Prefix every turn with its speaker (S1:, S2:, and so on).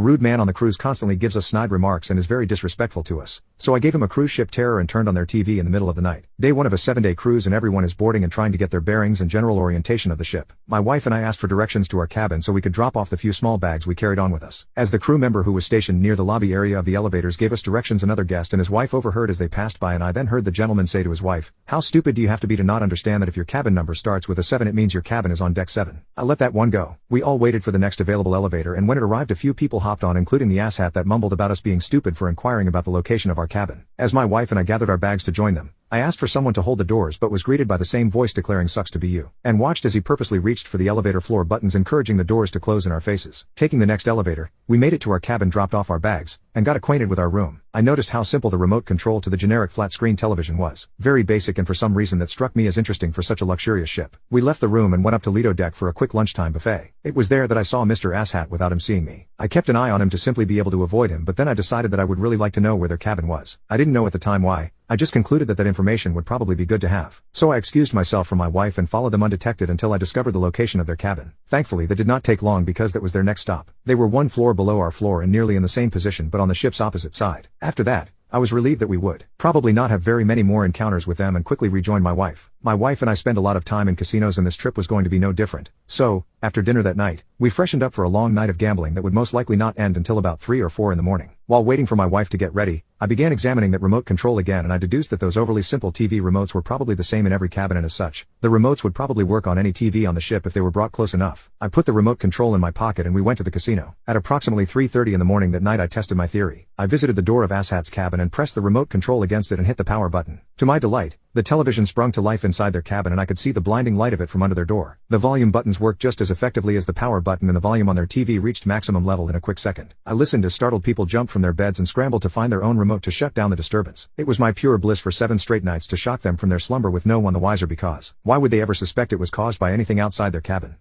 S1: rude man on the cruise constantly gives us snide remarks and is very disrespectful to us. So I gave him a cruise ship terror and turned on their TV in the middle of the night. Day 1 of a 7-day cruise and everyone is boarding and trying to get their bearings and general orientation of the ship. My wife and I asked for directions to our cabin so we could drop off the few small bags we carried on with us. As the crew member who was stationed near the lobby area of the elevators gave us directions, another guest and his wife overheard as they passed by, and I then heard the gentleman say to his wife, "How stupid do you have to be to not understand that if your cabin number starts with a 7 it means your cabin is on deck 7. I let that one go. We all waited for the next available elevator, and when it arrived a few people hopped on, including the asshat that mumbled about us being stupid for inquiring about the location of our cabin. As my wife and I gathered our bags to join them, I asked for someone to hold the doors but was greeted by the same voice declaring "sucks to be you," and watched as he purposely reached for the elevator floor buttons encouraging the doors to close in our faces. Taking the next elevator, we made it to our cabin, dropped off our bags, and got acquainted with our room. I noticed how simple the remote control to the generic flat screen television was. Very basic, and for some reason that struck me as interesting for such a luxurious ship. We left the room and went up to Lido deck for a quick lunchtime buffet. It was there that I saw Mr. Asshat without him seeing me. I kept an eye on him to simply be able to avoid him, but then I decided that I would really like to know where their cabin was. I didn't know at the time why. I just concluded that information would probably be good to have. So I excused myself from my wife and followed them undetected until I discovered the location of their cabin. Thankfully that did not take long because that was their next stop. They were one floor below our floor and nearly in the same position but on the ship's opposite side. After that, I was relieved that we would probably not have very many more encounters with them and quickly rejoined my wife. My wife and I spend a lot of time in casinos and this trip was going to be no different. So, after dinner that night, we freshened up for a long night of gambling that would most likely not end until about 3 or 4 in the morning. While waiting for my wife to get ready, I began examining that remote control again, and I deduced that those overly simple TV remotes were probably the same in every cabin, and as such, the remotes would probably work on any TV on the ship if they were brought close enough. I put the remote control in my pocket and we went to the casino. At approximately 3:30 in the morning that night I tested my theory. I visited the door of Asshat's cabin and pressed the remote control against it and hit the power button. To my delight, the television sprung to life inside their cabin and I could see the blinding light of it from under their door. The volume buttons worked just as effectively as the power button and the volume on their TV reached maximum level in a quick second. I listened as startled people jumped from their beds and scrambled to find their own remote to shut down the disturbance. It was my pure bliss for 7 straight nights to shock them from their slumber with no one the wiser, because why would they ever suspect it was caused by anything outside their cabin?